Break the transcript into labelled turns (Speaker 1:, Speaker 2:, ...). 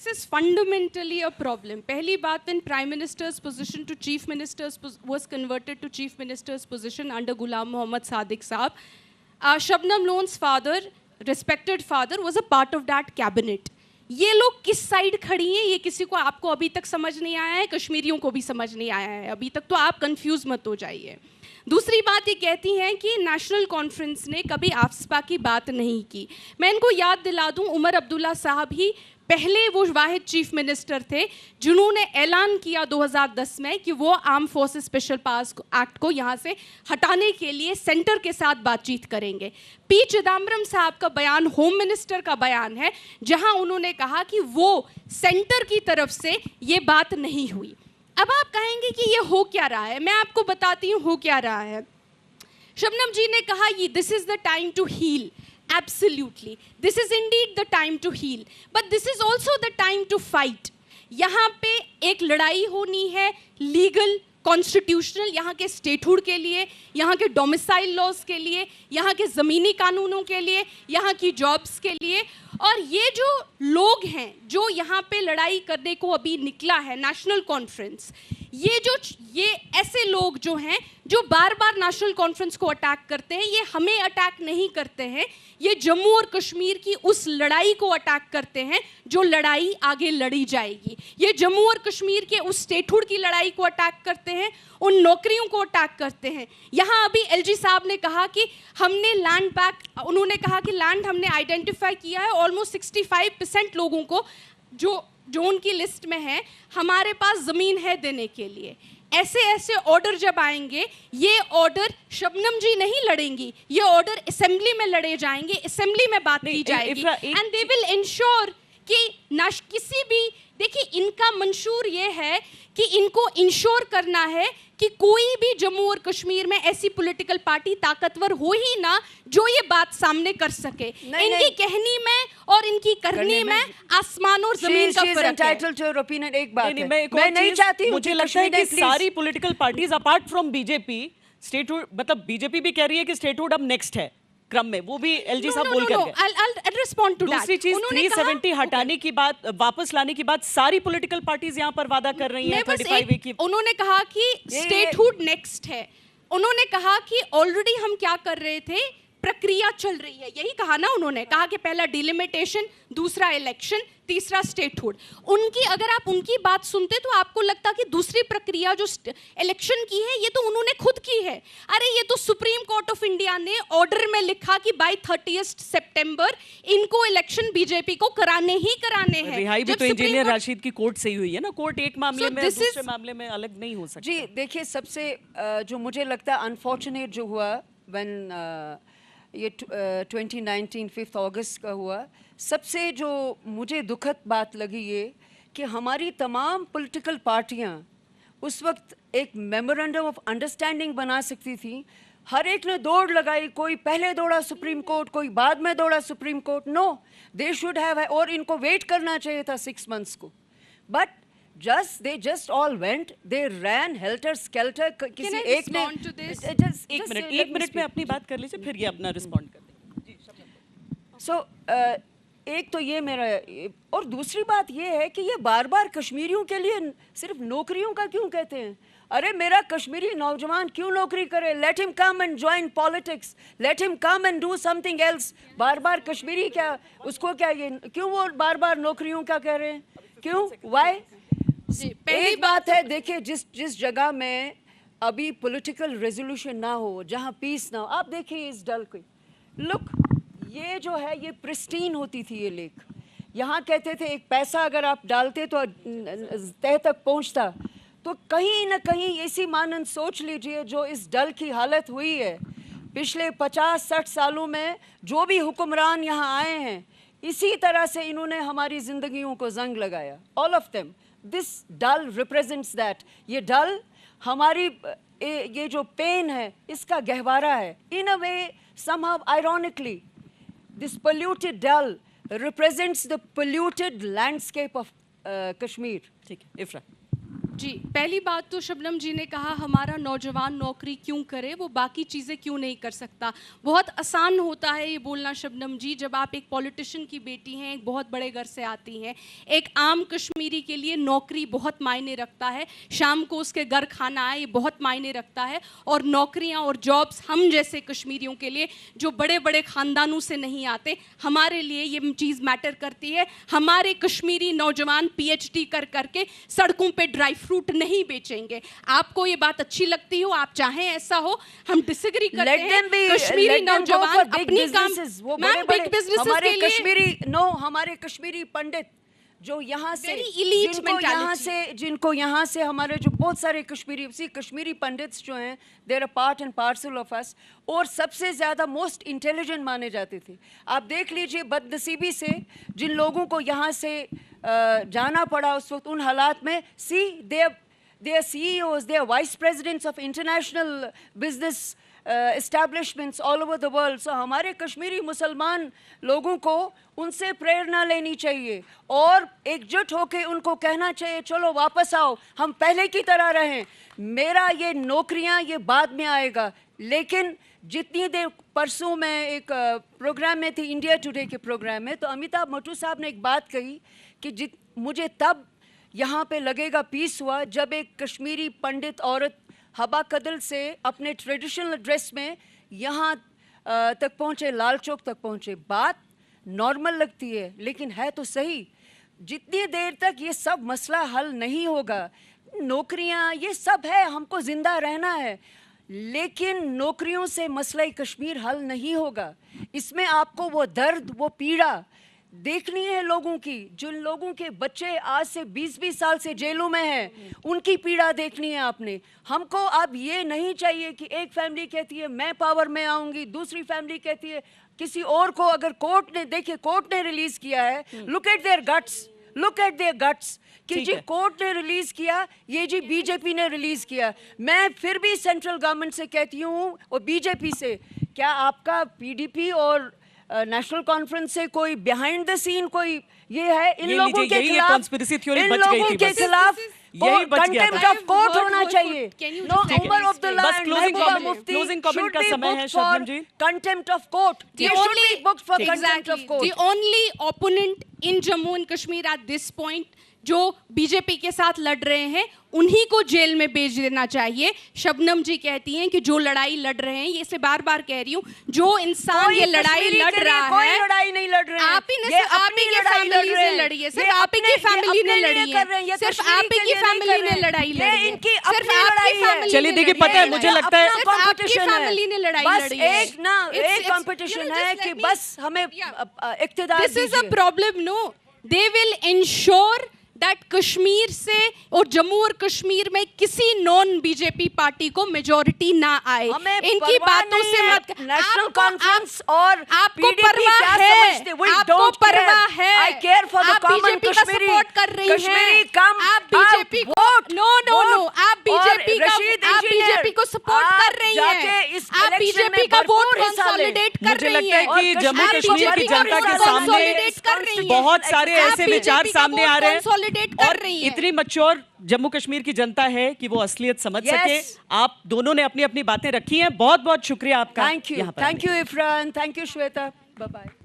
Speaker 1: this is fundamentally a problem. पहली बात, when Prime Minister's position to Chief Minister's was converted to Chief Minister's position under Ghulam Mohammad Sadiq Saab, Shabnam Lone's father, respected father, was a part of that cabinet. ये लोग किस side खड़ी हैं ये किसी को आपको अभी तक समझ नहीं आया है, कश्मीरियों को भी समझ नहीं आया है अभी तक, तो आप कंफ्यूज मत हो जाइए। दूसरी बात ये कहती हैं कि नेशनल कॉन्फ्रेंस ने कभी आफ्सपा की बात नहीं की। मैं इनको याद दिला दूं, उमर अब्दुल्ला साहब ही पहले वो वाहिद चीफ मिनिस्टर थे जिन्होंने ऐलान किया 2010 में कि वो arm forces special powers act को यहाँ से हटाने के लिए सेंटर के साथ बातचीत करेंगे। पी चिदम्बरम साहब का बयान होम मिनिस्टर का बयान है जहाँ उन्होंने कहा कि वो सेंटर की तरफ से ये बात नहीं हुई। अब आप कहेंगे कि ये हो क्या रहा है, मैं आपको बताती हूँ हो क्या रहा है। शबनम जी ने कहा ये this is the time to heal. Absolutely, this is indeed the time to heal, but this is also the time to fight. यहाँ पे एक लड़ाई होनी है लीगल कॉन्स्टिट्यूशनल, यहाँ के स्टेटहुड के लिए, यहाँ के डोमिसाइल लॉज के लिए, यहाँ के ज़मीनी कानूनों के लिए, यहाँ की जॉब्स के लिए। और ये जो लोग हैं जो यहाँ पे लड़ाई करने को अभी निकला है नेशनल कॉन्फ्रेंस, ये ऐसे लोग जो हैं जो बार बार नेशनल कॉन्फ्रेंस को अटैक करते हैं, ये हमें अटैक नहीं करते हैं, ये जम्मू और कश्मीर की उस लड़ाई को अटैक करते हैं जो लड़ाई आगे लड़ी जाएगी। ये जम्मू और कश्मीर के उस स्टेटहुड की लड़ाई को अटैक करते हैं, उन नौकरियों को अटैक करते हैं। यहाँ अभी एलजी साहब ने कहा कि हमने लैंड बैक, उन्होंने कहा कि लैंड हमने आइडेंटिफाई किया है ऑलमोस्ट 65% लोगों को जो उनकी लिस्ट में है, हमारे पास ज़मीन है देने के लिए। ऐसे ऐसे ऑर्डर जब आएंगे, ये ऑर्डर शबनम जी नहीं लड़ेंगी, ये ऑर्डर असेंबली में लड़े जाएंगे, असेंबली में बात की जाएगी एंड दे विल इंश्योर कि किसी भी, देखिए इनका मंशूर ये है कि इनको इंश्योर करना है कि कोई भी जम्मू और कश्मीर में ऐसी पॉलिटिकल पार्टी ताकतवर हो ही ना जो ये बात सामने कर सके। इनकी कहनी में और इनकी करनी में आसमान और जमीन का फर्क है।
Speaker 2: एक बात मैं नहीं चाहती, मुझे लगता है कि सारी political parties apart from BJP, statehood, मतलब बीजेपी भी कह रही है कि स्टेटहुड अब नेक्स्ट है क्रम में, वो भी एलजी साहब बोल कर गए। दूसरी चीज 370 हटाने की बात, वापस लाने की बात सारी पॉलिटिकल पार्टीज यहाँ पर वादा कर रही हैं 35A की।
Speaker 1: उन्होंने कहा कि स्टेटहुड नेक्स्ट है, उन्होंने कहा कि ऑलरेडी हम क्या कर रहे थे, प्रक्रिया चल रही है, यही कहा ना उन्होंने, कहा कि पहला डिलिमिटेशन, दूसरा इलेक्शन, तीसरा स्टेटहुड। उनकी अगर आप उनकी बात सुनते तो आपको लगता कि दूसरी प्रक्रिया जो इलेक्शन की है ये तो उन्होंने खुद की है। अरे ये तो सुप्रीम कोर्ट ऑफ इंडिया ने ऑर्डर में लिखा कि बाय 30 सितंबर इनको इलेक्शन बीजेपी को कराने ही कराने हैं।
Speaker 2: रिहाई भी तो इंजीनियर राशिद की कोर्ट से ही हुई है ना, कोर्ट एक मामले में दूसरे मामले में अलग नहीं हो सकता।
Speaker 3: जी देखिए, सबसे जो मुझे लगता है अनफॉर्चुनेट जो हुआ व्हेन ये 2019 5 अगस्त का हुआ, सबसे जो मुझे दुखद बात लगी ये कि हमारी तमाम पॉलिटिकल पार्टियां उस वक्त एक मेमोरेंडम ऑफ अंडरस्टैंडिंग बना सकती थी। हर एक ने दौड़ लगाई, कोई पहले दौड़ा सुप्रीम कोर्ट, कोई बाद में दौड़ा supreme court. No, they should have, और इनको वेट करना चाहिए था 6 मंथ्स को, but they just all went, they ran helter skelter। किसी एक ने
Speaker 2: एक मिनट में अपनी बात कर लीजिए, फिर ये अपना रिस्पॉन्ड कर देंगे।
Speaker 3: सो एक तो ये मेरा, और दूसरी बात ये है कि ये बार बार कश्मीरियों के लिए सिर्फ नौकरियों का क्यों कहते हैं? अरे मेरा कश्मीरी नौजवान क्यों नौकरी करे? Let him come and join politics, let him come and do something else. बार बार कश्मीरी क्या, उसको क्या, ये क्यों वो बार बार नौकरियों का कह रहे हैं? क्यों, वाई? एक बात है, देखिए जिस जगह में अभी पॉलिटिकल रेजोल्यूशन ना हो, जहां पीस ना हो, आप देखिए इस डल को, लुक, ये जो है ये प्रिस्टीन होती थी ये लेक। यहाँ कहते थे एक पैसा अगर आप डालते तो तह तक पहुँचता, तो कहीं ना कहीं ऐसी मानन सोच लीजिए जो इस डल की हालत हुई है पिछले 50-60 सालों में। जो भी हुक्मरान यहाँ आए हैं इसी तरह से इन्होंने हमारी जिंदगियों को जंग लगाया, all of them. This Dal represents that. ये डल हमारी ये जो पेन है इसका गहवारा है। इन अ वे, somehow ironically, this polluted dal represents the polluted landscape of Kashmir.
Speaker 2: ठीक है, इफ्रा।
Speaker 1: जी, पहली बात तो शबनम जी ने कहा हमारा नौजवान नौकरी क्यों करे, वो बाकी चीज़ें क्यों नहीं कर सकता। बहुत आसान होता है ये बोलना शबनम जी, जब आप एक पॉलिटिशियन की बेटी हैं, एक बहुत बड़े घर से आती हैं। एक आम कश्मीरी के लिए नौकरी बहुत मायने रखता है, शाम को उसके घर खाना आए ये बहुत मायने रखता है। और नौकरियां और जॉब्स हम जैसे कश्मीरियों के लिए जो बड़े बड़े ख़ानदानों से नहीं आते, हमारे लिए ये चीज़ मैटर करती है। हमारे कश्मीरी नौजवान PhD कर करके सड़कों पे ड्राई फ्रूट नहीं बेचेंगे। आपको ये बात अच्छी लगती हो, आप चाहें ऐसा हो, हम डिसएग्री करते हैं। कश्मीरी नौजवान अपनी काम, मैम बिग बिजनेसेस के लिए
Speaker 3: हमारे कश्मीरी पंडित जो यहाँ से
Speaker 1: elite
Speaker 3: जिनको यहाँ से हमारे जो बहुत सारे कश्मीरी पंडित्स जो हैं, they're a part and parcel of us, और सबसे ज़्यादा मोस्ट इंटेलिजेंट माने जाते थे। आप देख लीजिए बदनसीबी से जिन लोगों को यहाँ से जाना पड़ा उस वक्त उन हालात में, they are CEOs, they are vice presidents of international business establishments all over the world. So हमारे कश्मीरी मुसलमान लोगों को उनसे प्रेरणा लेनी चाहिए और एकजुट होकर उनको कहना चाहिए चलो वापस आओ, हम पहले की तरह रहें। मेरा ये नौकरियां ये बाद में आएगा, लेकिन जितनी देर परसों मैं एक प्रोग्राम में थी, इंडिया टुडे के प्रोग्राम में, तो अमिताभ मट्टू साहब ने एक बात कही कि मुझे तब यहाँ पे लगेगा पीस हुआ जब एक कश्मीरी पंडित औरत हबा कदल से अपने ट्रेडिशनल ड्रेस में यहाँ तक पहुँचे, लाल चौक तक पहुँचे। बात नॉर्मल लगती है लेकिन है तो सही। जितनी देर तक ये सब मसला हल नहीं होगा, नौकरियाँ ये सब है, हमको ज़िंदा रहना है, लेकिन नौकरियों से मसला कश्मीर हल नहीं होगा। इसमें आपको वो दर्द, वो पीड़ा देखनी है लोगों की। जिन लोगों के बच्चे आज से 20-20 साल से जेलों में हैं, उनकी पीड़ा देखनी है आपने। हमको अब ये नहीं चाहिए कि एक फैमिली कहती है मैं पावर में आऊंगी, दूसरी फैमिली कहती है किसी और को। अगर कोर्ट ने रिलीज किया है, लुक एट देयर गट्स कि जी कोर्ट ने रिलीज किया, ये जी बीजेपी ने रिलीज किया। मैं फिर भी सेंट्रल गवर्नमेंट से कहती हूँ और बीजेपी से, क्या आपका PDP और नेशनल कॉन्फ्रेंस से कोई बिहाइंड द सीन कोई ये है? इन लोगों के खिलाफ कंटेम्प्ट ऑफ कोर्ट होना चाहिए। No Omar of the land, Mehbooba Mufti
Speaker 2: comment का समय है Shabnam ji.
Speaker 3: Contempt of court, they should be booked for contempt of court.
Speaker 1: The only opponent in Jammu and Kashmir at this point जो बीजेपी के साथ लड़ रहे हैं, उन्हीं को जेल में भेज देना चाहिए। शबनम जी कहती हैं कि जो लड़ाई लड़ रहे हैं, ये से बार बार कह रही हूँ, जो इंसान ये लड़ाई लड़ रहा है,
Speaker 3: कोई लड़ाई नहीं लड़ रहे हैं।
Speaker 1: आप ही की फैमिली से लड़ी है, सिर्फ आप ही की फैमिली ने लड़ी है, सिर्फ आप ही की फैमिली ने लड़ाई लड़ी है,
Speaker 3: इनकी
Speaker 1: सिर्फ
Speaker 3: अपनी लड़ाई है।
Speaker 2: चलिए देखिए, पता है मुझे लगता है
Speaker 3: कंपटीशन
Speaker 1: फैमिली ने लड़ाई
Speaker 3: बस
Speaker 1: लड़ी है।
Speaker 3: एक कंपटीशन है कि बस हमें इक्तिदार
Speaker 1: this is a problem. No, they will ensure that Kashmir से और जम्मू और कश्मीर में किसी नॉन बीजेपी पार्टी को मेजॉरिटी ना आए। इनकी बातों से मत,
Speaker 3: नेशनल कॉन्फ्रेंस और
Speaker 1: आपको परवाह है, आपको परवाह है,
Speaker 3: I care for the common
Speaker 1: BJP का सपोर्ट कर रही हैं, आप बीजेपी को नो आप बीजेपी को सपोर्ट कर रही हैं, आप बीजेपी का वोट कंसोलिडेट कर रही हैं।
Speaker 2: मुझे लगता है कि जम्मू कश्मीर की जनता के सामने बहुत सारे ऐसे विचार सामने आ रहे हैं और इतनी मैच्योर जम्मू कश्मीर की जनता है कि वो असलियत समझ सके। आप दोनों ने अपनी अपनी बातें रखी हैं। बहुत बहुत शुक्रिया आपका।
Speaker 3: Thank you Irfan, thank you Shweta, bye bye.